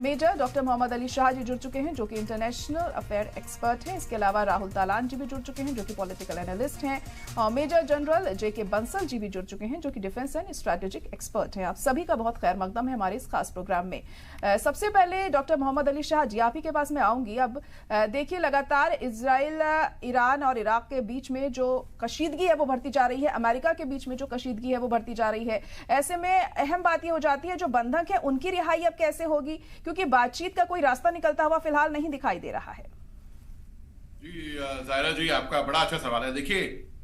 Major doctor Mohammad Ali Shah ji जुड़ चुके हैं, जो कि इंटरनेशनल अफेयर एक्सपर्ट हैं। इसके अलावा राहुल तालान जी भी जुड़ चुके हैं, जो कि पॉलिटिकल एनालिस्ट हैं। और मेजर जनरल जेके बंसल जी भी जुड़ चुके हैं, जो कि डिफेंस एंड स्ट्रैटेजिक एक्सपर्ट हैं। आप सभी का बहुत खैर मकदम है हमारे इस खास प्रोग्राम में। सबसे पहले डॉक्टर मोहम्मद अली शाह जी, आप ही के पास मैं आऊंगी। अब देखिए, लगातार इजराइल, ईरान और इराक के बीच में जो कशीदगी है वो बढ़ती जा रही है, अमेरिका के बीच में जो कशीदगी है वो बढ़ती जा रही है। ऐसे में अहम बात यह हो जाती है, जो बंधक है उनकी रिहाई अब कैसे होगी, क्योंकि बातचीत का कोई रास्ता निकलता हुआ फिलहाल नहीं दिखाई दे रहा है। जी जायरा जी, आपका बड़ा अच्छा सवाल है। देखिए,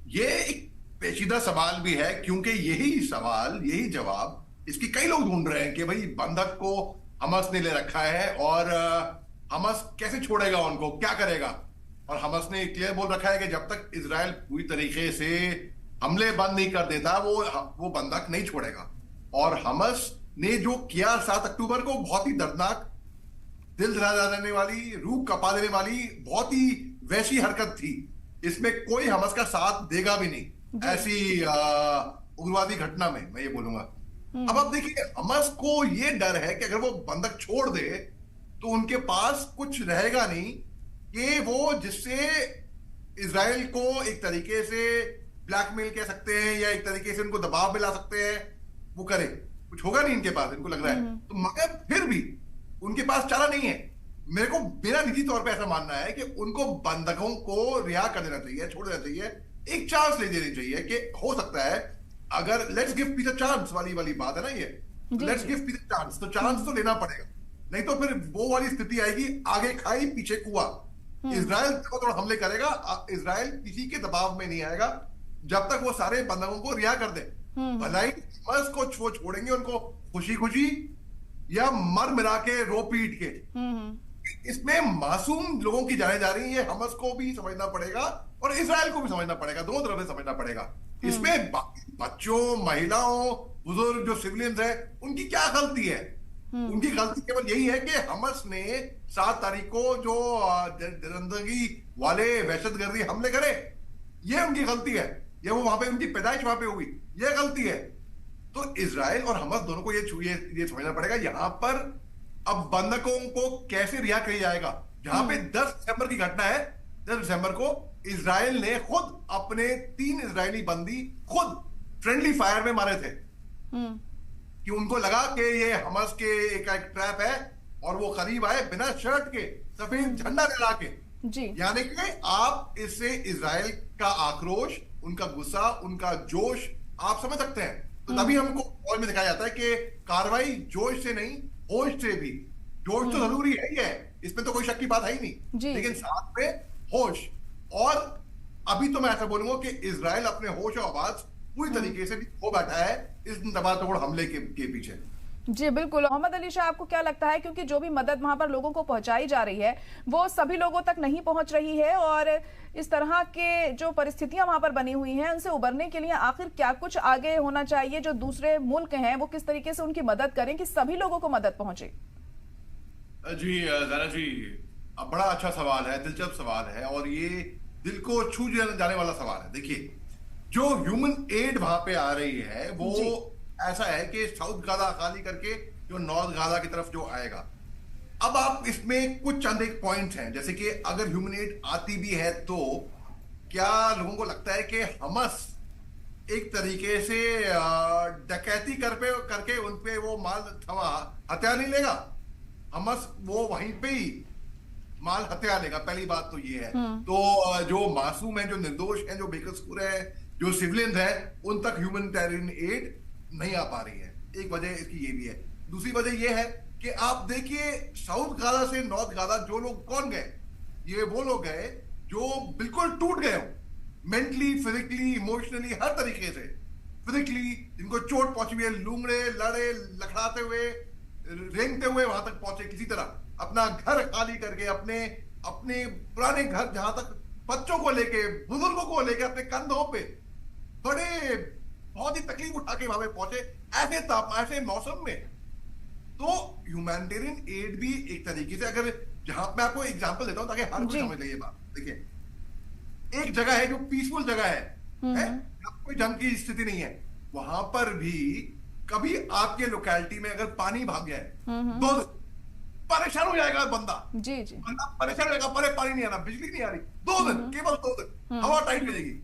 ये एक पेचीदा सवाल भी है, क्योंकि यही सवाल, यही जवाब इसकी कई लोग ढूंढ रहे हैं कि भाई बंधक को हमास ने ले रखा है और हमास कैसे छोड़ेगा उनको, क्या करेगा। और हमास ने क्लियर बोल रखा है कि जब तक इजराइल पूरी तरीके से हमले बंद नहीं कर देता वो बंधक नहीं छोड़ेगा। और हमास ने जो किया 7 अक्टूबर को, बहुत ही दर्दनाक, दिल दहला देने वाली, रूह कपा देने वाली, बहुत ही वैसी हरकत थी। इसमें कोई हमास का साथ देगा भी नहीं ऐसी उग्रवादी घटना में, मैं ये बोलूंगा। अब आप देखिए, हमास को ये डर है कि अगर वो बंधक छोड़ दे तो उनके पास कुछ रहेगा नहीं कि वो जिससे इजराइल को एक तरीके से ब्लैकमेल कह सकते हैं या एक तरीके से उनको दबाव में ला सकते हैं, वो करे। कुछ होगा नहीं इनके पास, इनको लग रहा है। तो मगर फिर भी उनके पास चारा नहीं है। मेरे को, मेरा निजी तौर पे ऐसा मानना है कि उनको बंधकों को रिहा कर देना चाहिए, छोड़ देना चाहिए, एक चांस ले देनी चाहिए कि हो सकता है, अगर let's give piece a chance वाली बात है ना ये, let's give piece a chance, तो चांस तो लेना पड़ेगा, नहीं तो फिर वो वाली स्थिति आएगी, आगे खाई पीछे कुआं। इजराइल को थोड़ा हमले करेगा, इजराइल किसी के दबाव में नहीं आएगा जब तक वो सारे बंधकों को रिहा कर दे। भलाई हमास को वो छोड़ेंगे उनको खुशी खुशी या मर मिला के, रो पीट के। इसमें मासूम लोगों की जाने जा रही है, हमास को भी समझना पड़ेगा और इजराइल को भी समझझना पड़ेगा, दोनों तरफ से समझना पड़ेगा। इसमें बच्चों, महिलाओं, बुजुर्ग जो सिविलियंस है, उनकी क्या गलती है? उनकी गलती केवल यही है कि हमास ने 7 तारीख को जो दरिंदगी वाले वहशतगर्दी हमले करे, ये उनकी गलती है। या वो वहां पे, उनकी पैदाइश वहां पे हुई, ये गलती है। तो इजराइल और हमास दोनों को ये समझना पड़ेगा, यहां पर अब बंधकों को कैसे रिहा किया जाएगा। जहां पे 10 दिसंबर की घटना है, 10 दिसंबर को इजराइल ने खुद अपने 3 इजरायली बंदी खुद फ्रेंडली फायर में मारे थे, कि उनको लगा कि ये हमास के एक ट्रैप है, और वो करीब आए बिना शर्ट के, सफेद झंडा लगा के। यानी कि आप इससे इजराइल का आक्रोश, उनका गुस्सा, उनका जोश आप समझ सकते हैं। तो तभी हमको कॉल में दिखाया जाता है कि कार्रवाई जोश से नहीं, होश से भी। जोश तो जरूरी है ही है, इसमें तो कोई शक की बात है ही नहीं, लेकिन साथ में होश। और अभी तो मैं ऐसा बोलूंगा कि इजराइल अपने होश और आवाज पूरी तरीके से भी खो बैठा है इस दबातोड़ हमले के पीछे। जी बिल्कुल। मोहम्मद अली शाह, आपको क्या लगता है, क्योंकि जो भी मदद वहां पर लोगों को पहुंचाई जा रही है वो सभी लोगों तक नहीं पहुंच रही है, और इस तरह के जो परिस्थितियां वहां पर बनी हुई हैं उनसे उबरने के लिए आखिर क्या कुछ आगे होना चाहिए? जो दूसरे मुल्क हैं वो किस तरीके से उनकी मदद करें कि सभी लोगों को मदद पहुंचे? जी जाना जी, बड़ा अच्छा सवाल है, दिलचस्प सवाल है, और ये दिल को छू जाने वाला सवाल है। देखिए, जो ह्यूमन एड वहां पे आ रही है वो ऐसा है कि साउथ गाजा खाली करके जो नॉर्थ गाजा की तरफ जो आएगा। अब आप इसमें कुछ चंद एक पॉइंट्स हैं, जैसे कि अगर ह्यूमन एड आती भी है तो क्या लोगों को लगता है कि हमास एक तरीके से डकैती करके उन पे वो माल हथियार नहीं लेगा? हमास वो वहीं पे ही माल हथियार लेगा, पहली बात तो ये है। तो जो मासूम है, जो निर्दोष है, जो बेकसूर है, जो सिविलियंस है, उन तक ह्यूमैनिटेरियन एड नहीं आ पा रही है। एक वजह इसकी ये भी है। दूसरी वजह ये है कि आप देखिए, साउथ गाजा से नॉर्थ गाजा जो लोग कौन गए, ये वो लोग गए जो बिल्कुल टूट गए हो, मेंटली, फिजिकली, इमोशनली, हर तरीके से। फिजिकली जिनको चोट पहुंची हुई है, लूंगड़े, लड़े, लखड़ाते हुए, रेंगते हुए वहां तक पहुंचे, किसी तरह अपना घर खाली करके, अपने पुराने घर, जहां तक बच्चों को लेके, बुजुर्गों को लेके, अपने कंधों पे बड़े बहुत ही तकलीफ उठा के वहां पे पहुंचे, ऐसे मौसम में। तो ह्यूमैनिटेरियन एड भी एक तरीके से, अगर जहां मैं आपको एग्जांपल देता हूं ताकि हर कोई समझ ले ये बात। देखिए, एक जगह है जो पीसफुल जगह है? कोई जंग की स्थिति नहीं है, वहां पर भी कभी आपके लोकेलिटी में अगर पानी भाग गया है, परेशान हो जाएगा बंदा। जी जी। बंदा परेशान हो जाएगा, परे पानी नहीं आ रहा, बिजली नहीं आ रही, 2 दिन, केवल 2 दिन हवा टाइट हो जाएगी।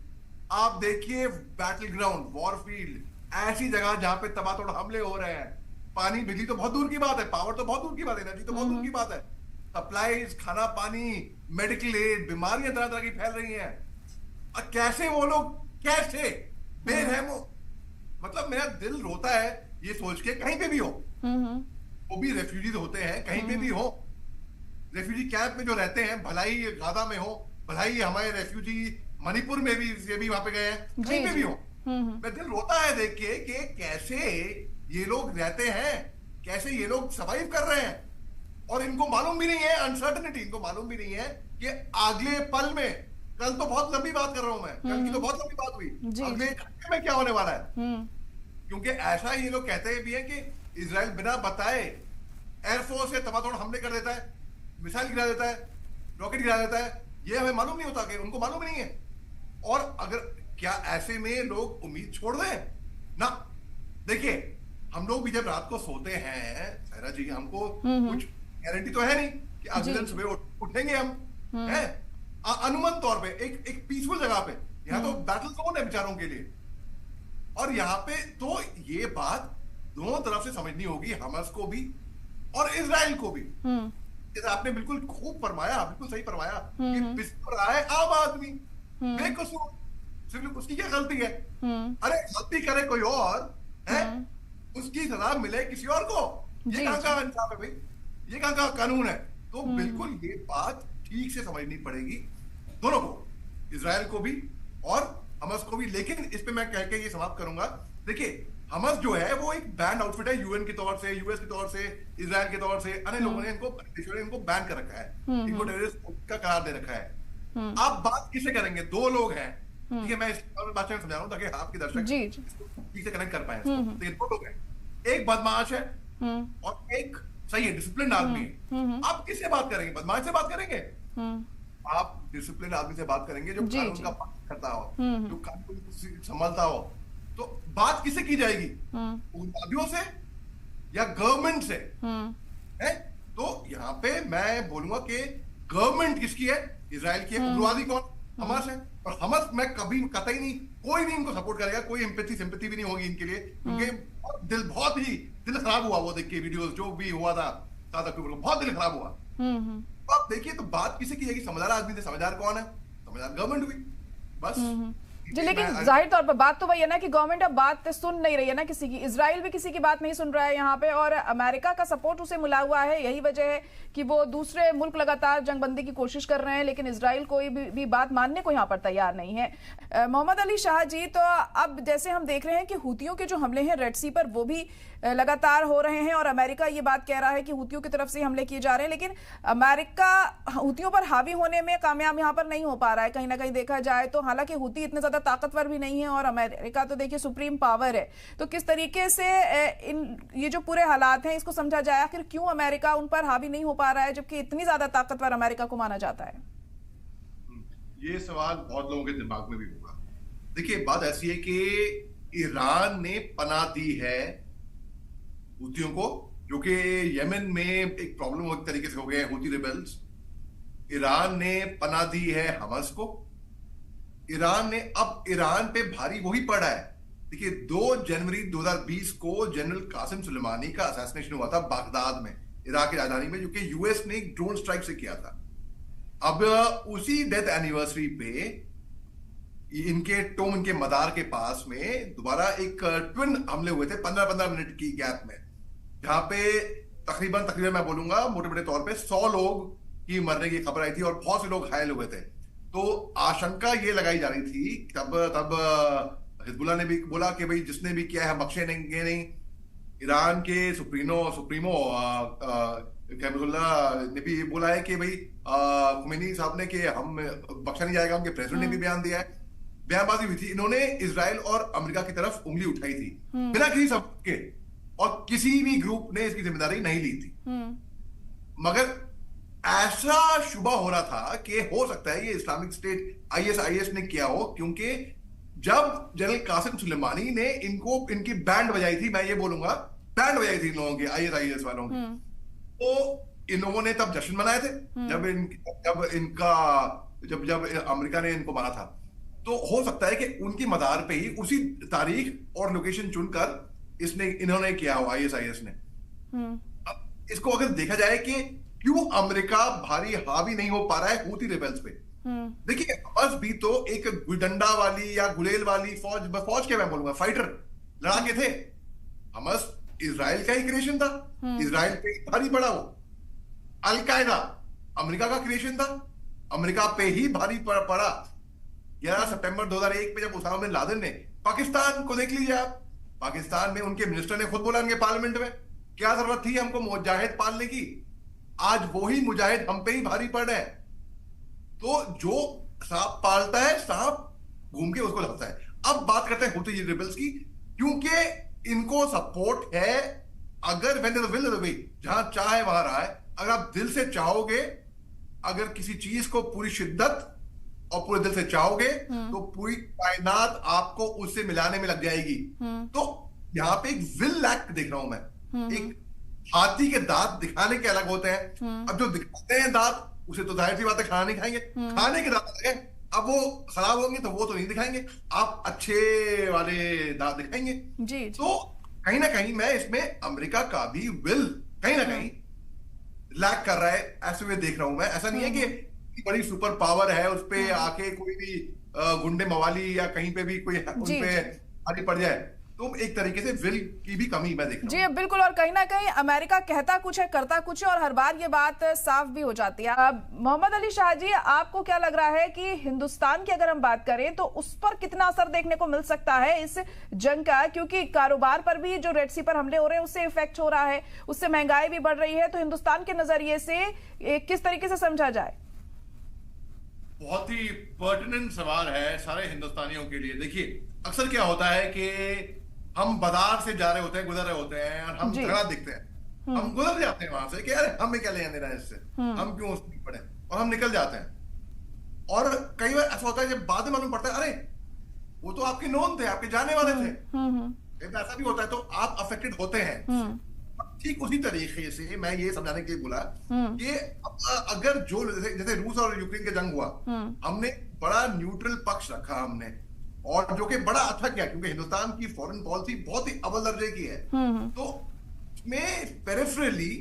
आप देखिए बैटल ग्राउंड, वॉरफील्ड, ऐसी जगह जहां पे तबातोड़ हमले हो रहे हैं, पानी बिजली तो बहुत दूर की बात है, पावर तो बहुत दूर की बात है, एनर्जी तो बहुत दूर की बात है, सप्लाईज, खाना पानी, मेडिकल एड, बीमारियां तरह तरह की फैल रही हैं। और कैसे वो लोग, कैसे बेरहम हो, मतलब मेरा दिल रोता है ये सोच के, कहीं पे भी हो, वो भी रेफ्यूजीज होते हैं, कहीं पे भी हो, रेफ्यूजी कैंप में जो रहते हैं, भलाई गाजा में हो, भलाई हमारे रेफ्यूजी मणिपुर में भी, ये भी वहां पे गए हैं, कहीं पे भी हो, मेरा दिल रोता है देख के कि कैसे ये लोग रहते हैं, कैसे ये लोग सर्वाइव कर रहे हैं। और इनको मालूम भी नहीं है, अनसर्टनिटी, इनको मालूम भी नहीं है कि अगले पल में, कल तो बहुत लंबी बात कर रहा हूं मैं, कल की तो बहुत लंबी बात हुई, अगले घंटे में क्या होने वाला है। क्योंकि ऐसा ये लोग कहते भी है कि इजराइल बिना बताए एयरफोर्स से तबातोड़ हमले कर देता है, मिसाइल गिरा देता है, रॉकेट गिरा देता है, ये हमें मालूम नहीं होता, कि उनको मालूम नहीं है। और अगर क्या ऐसे में लोग उम्मीद छोड़ दें ना। देखिए हम लोग भी जब रात को सोते हैं सायरा जी, हमको कुछ गारंटी तो है नहीं कि अगले दिन सुबह उठेंगे हम, हैं अनुमान तौर पे एक पीसफुल जगह पे, यहाँ तो बैटल जोन है बेचारों के लिए। और यहाँ पे तो ये बात दोनों तरफ से समझनी होगी, हमास को भी और इजराइल को भी। जैसे आपने बिल्कुल खूब फरमाया, बिल्कुल सही फरमाया कि पिस रहा है आम आदमी बेकसूर, सिर्फ उसकी क्या गलती है। अरे गलती करे कोई और है, उसकी सजा मिले किसी और को, ये कहां का इंसाफ है भाई, ये कहां का कानून है। तो बिल्कुल ये बात ठीक से समझनी पड़ेगी दोनों को, इजराइल को भी और हमास को भी। लेकिन इस पे मैं कह के ये समाप्त करूंगा, देखिए हमास जो है वो एक बैंड आउटफिट है, यूएन के तौर से, यूएस के तौर से, इजराइल के तौर से, अन्य लोगों ने इनको बैन कर रखा है, इनको टेररिस्ट का करार दे रखा है। आप बात किसे करेंगे, 2 लोग हैं, ठीक है, मैं इस बात में समझा रहा हूं ताकि आपके दर्शक ठीक से कनेक्ट कर पाए इसको। तो 2 लोग हैं, एक बदमाश है और एक सही है, डिसिप्लिन आदमी है। आप किससे बात करेंगे, बदमाश से बात करेंगे, आप डिसिप्लिन आदमी से बात करेंगे जो कानून का पालन करता हो, जो कानून संभालता हो। तो बात किससे की जाएगी, उग्रवादियों से या गवर्नमेंट से है। तो यहाँ पे मैं बोलूंगा कि गवर्नमेंट किसकी है, इजराइल की है, उग्रवादी कौन, हमास है। और हमास मैं कभी कतई नहीं, कोई नहीं इनको सपोर्ट करेगा, कोई एम्पैथी सिंपैथी भी नहीं होगी इनके लिए, क्योंकि बहुत ही दिल खराब हुआ वो देख के वीडियोस जो भी हुआ था सादा अक्टूबर को, बहुत दिल खराब हुआ। तो आप देखिए, तो बात किसे की जाएगी, समझदार आदमी से। समझदार कौन है, समझदार गवर्नमेंट हुई बस जी। लेकिन जाहिर तौर पर बात तो वही है ना कि गवर्नमेंट अब बात सुन नहीं रही है ना किसी की, इजराइल भी किसी की बात नहीं सुन रहा है यहाँ पे, और अमेरिका का सपोर्ट उसे मिला हुआ है। यही वजह है कि वो दूसरे मुल्क लगातार जंगबंदी की कोशिश कर रहे हैं, लेकिन इजराइल कोई भी बात मानने को यहाँ पर तैयार नहीं है। मोहम्मद अली शाह जी, तो अब जैसे हम देख रहे हैं कि हूतियों के जो हमले हैं रेड सी पर वो भी लगातार हो रहे हैं, और अमेरिका ये बात कह रहा है कि हूतियों की तरफ से हमले किए जा रहे हैं, लेकिन अमेरिका हूतियों पर हावी होने में कामयाब यहाँ पर नहीं हो पा रहा है कहीं ना कहीं देखा जाए तो। हालांकि हूती इतने ज्यादा ताकतवर भी नहीं है और अमेरिका तो देखिए सुप्रीम पावर है। तो किस तरीके से ये जो पूरे हालात हैं इसको समझा जाए, आखिर क्यों अमेरिका उन पर हावी नहीं हो पा रहा है जबकि इतनी ज्यादा ताकतवर अमेरिका को माना जाता है। ये सवाल बहुत लोगों के दिमाग में भी होगा। देखिए बात ऐसी है कि ईरान ने पनाह दी है हूतियों को, जो कि यमन में एक प्रॉब्लम एक तरीके से हो गया है, हूती रिबेल्स। ईरान ने पनाह दी है हमास को। ईरान ने अब ईरान पे भारी वही पड़ा है। देखिए 2 जनवरी 2020 को जनरल कासिम सुलेमानी का असैसिनेशन हुआ था बागदाद में, इराक की राजधानी में, जो कि यूएस ने एक ड्रोन स्ट्राइक से किया था। अब उसी डेथ एनिवर्सरी पे इनके मदार के पास में दोबारा एक ट्विन हमले हुए थे 15-15 मिनट की गैप में, जहां पे तकरीबन मैं बोलूंगा मोटे मोटे तौर पे 100 लोग की मरने की खबर आई थी और बहुत से लोग घायल हुए थे। तो आशंका ये लगाई जा रही थी, तब हिजबुल्लाह ने भी बोला कि भाई जिसने भी किया है बख्शे नहीं। ईरान के सुप्रीमो कहमतुल्लाह ने भी बोला है कि भाई खुमैनी साहब ने कि हम बख्शा नहीं जाएगा, उनके प्रेसिडेंट ने भी बयान दिया है, बयानबाजी हुई थी। इन्होंने इजराइल और अमेरिका की तरफ उंगली उठाई थी बिना किसी सबूत के, और किसी भी ग्रुप ने इसकी जिम्मेदारी नहीं ली थी। मगर ऐसा शुबा हो रहा था कि हो सकता है ये इस्लामिक स्टेट आईएस ने किया हो, क्योंकि जब जनरल कासिम सुलेमानी ने इनकी बैंड बजाई थी, मैं ये बोलूंगा बैंड बजाई थी इन लोगों की, आईएस वालों की, तो इन लोगों ने तब जश्न मनाए थे जब अमेरिका ने इनको मारा था। तो हो सकता है कि उनकी मदार पे ही उसी तारीख और लोकेशन चुनकर इन्होंने किया हो ISIS ने। अब इसको अगर देखा जाए कि क्यों अमेरिका भारी हावी नहीं हो पा रहा है हूती रिबेल्स पे। देखिए हमास भी तो एक गुडंडा वाली या गुलेल वाली फौज क्या मैं बोलूंगा, फाइटर लड़ाके थे। हमास इजराइल का ही क्रिएशन था, इजराइल पे भारी पड़ा वो। अलकायदा अमेरिका का क्रिएशन था, अमेरिका पे ही भारी पड़ा। 11 सितंबर 2001 में जब उसामा बिन लादेन ने, पाकिस्तान को देख लीजिए आप, पाकिस्तान में उनके मिनिस्टर ने खुद बोला उनके पार्लियामेंट में, क्या जरूरत थी हमको मुजाहिद पालने की, आज वो ही मुजाहिद हम पे ही भारी पड़ रहे हैं। तो जो सांप पालता है सांप घूम के उसको लगता है। अब बात करते हैं हूती रिबेल्स की, क्योंकि इनको सपोर्ट है। अगर जहां चाहे वहां रहा है, अगर आप दिल से चाहोगे, अगर किसी चीज को पूरी शिद्दत और पूरे दिल से चाहोगे तो पूरी कायनात आपको उससे मिलाने में लग जाएगी। तो यहाँ पे एक विल एक्ट देख रहा हूं मैं। एक हाथी के दांत दिखाने के अलग होते हैं। अब जो दिखाते हैं दांत, उसे तो जाहिर सी बात है खाना नहीं खाएंगे, खाने के दांत लगे। अब वो खराब होंगे तो वो तो नहीं दिखाएंगे, आप अच्छे वाले दांत दिखाएंगे। जी। तो कहीं ना कहीं मैं इसमें अमेरिका का भी विल कहीं ना कहीं लैक कर रहा है, ऐसे में देख रहा हूं मैं। ऐसा नहीं है कि बड़ी सुपर पावर है, उस पे आके कोई भी गुंडे मवाली या कहीं पे भी कोई उन पे भारी पड़ जाए। तो एक तरीके से विल की भी कमी मैं देख रहा हूं। जी बिल्कुल, और कहीं ना कहीं अमेरिका कहता कुछ है करता कुछ है, और हर बार ये बात साफ भी हो जाती है। मोहम्मद अली शाह जी, आपको क्या लग रहा है कि हिंदुस्तान की अगर हम बात करें तो उस पर कितना असर देखने को मिल सकता है इस जंग का? क्योंकि कारोबार पर भी जो रेड सी पर हमले हो रहे हैं उससे इफेक्ट हो रहा है, उससे महंगाई भी बढ़ रही है। तो हिंदुस्तान के नजरिए से किस तरीके से समझा जाए? बहुत ही पर्टिनेंट सवाल है सारे हिंदुस्तानियों के लिए। देखिए अक्सर क्या होता है कि हम बाजार से जा रहे होते हैं, गुजर रहे होते हैं, और हम झगड़ा दिखते हैं, हम गुजर जाते हैं वहां से कि अरे हमें क्या लेना देना है इससे, हम क्यों उसमें पड़े, और हम निकल जाते हैं। और कई बार ऐसा होता है जब बाद में मालूम पड़ता है अरे वो तो आपके नोन थे, आपके जाने वाले थे। ऐसा भी होता है, तो आप अफेक्टेड होते हैं। ठीक उसी तरीके से मैं ये समझाने के लिए बोला कि अगर जो जैसे रूस और यूक्रेन का जंग हुआ, हमने बड़ा न्यूट्रल पक्ष रखा हमने, और जो कि बड़ा अच्छा किया, क्योंकि हिंदुस्तान की फॉरेन पॉलिसी बहुत ही अव्वल दर्जे की है। तो इसमें पेरिफेरली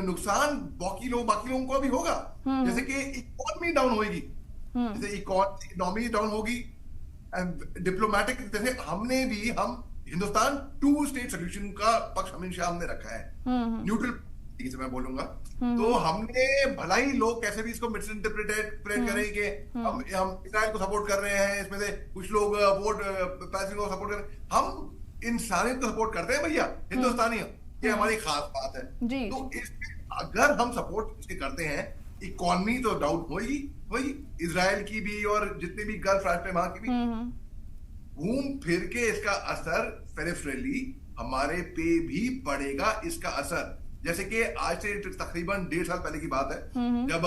नुकसान बाकी लोगों को भी होगा। जैसे कि इकोनॉमी डाउन होगी, जैसे इकोनॉमी डाउन होगी, डिप्लोमेटिक, जैसे हम हिंदुस्तान 2 स्टेट सोल्यूशन का पक्ष हमेशा हमने रखा है, न्यूट्रल से मैं बोलूंगा। तो हमने भला ही लोग कैसे भी इसको मिसइंटरप्रेट करेंगे, हम इजराइल को सपोर्ट कर रहे हैं, इसमें से कुछ लोग वोट पैलेस्टीन को सपोर्ट कर रहे हैं, हम इंसानियत को सपोर्ट करते हैं भैया, हिंदुस्तानी। ये हमारी खास बात है। तो इसमें अगर हम सपोर्ट इसके करते हैं, इकोनॉमी तो डाउन होगी इजराइल की भी, और जितने भी गल्फ राष्ट्र है वहां की भी। घूम फिर के इसका असर पेरिफेरली हमारे पे भी पड़ेगा। इसका असर जैसे कि आज से तकरीबन 1.5 साल पहले की बात है, जब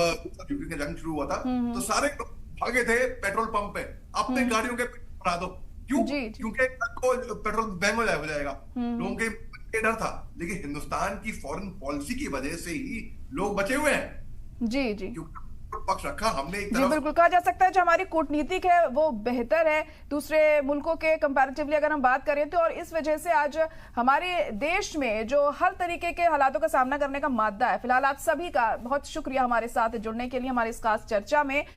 यूक्रेन का जंग शुरू हुआ था, तो सारे लोग भागे थे पेट्रोल पंप पे, अपने गाड़ियों के भरा दो। क्यों? क्योंकि पेट्रोल महंगा हो जाएगा, लोगों के डर था। लेकिन हिंदुस्तान की फॉरेन पॉलिसी की वजह से ही लोग बचे हुए हैं। जी पक्ष रखा हमने एक तरफ। जी बिल्कुल, कहा जा सकता है जो हमारी कूटनीतिक है वो बेहतर है दूसरे मुल्कों के कंपैरेटिवली अगर हम बात करें तो, और इस वजह से आज हमारे देश में जो हर तरीके के हालातों का सामना करने का मादा है। फिलहाल आप सभी का बहुत शुक्रिया हमारे साथ जुड़ने के लिए हमारी इस खास चर्चा में।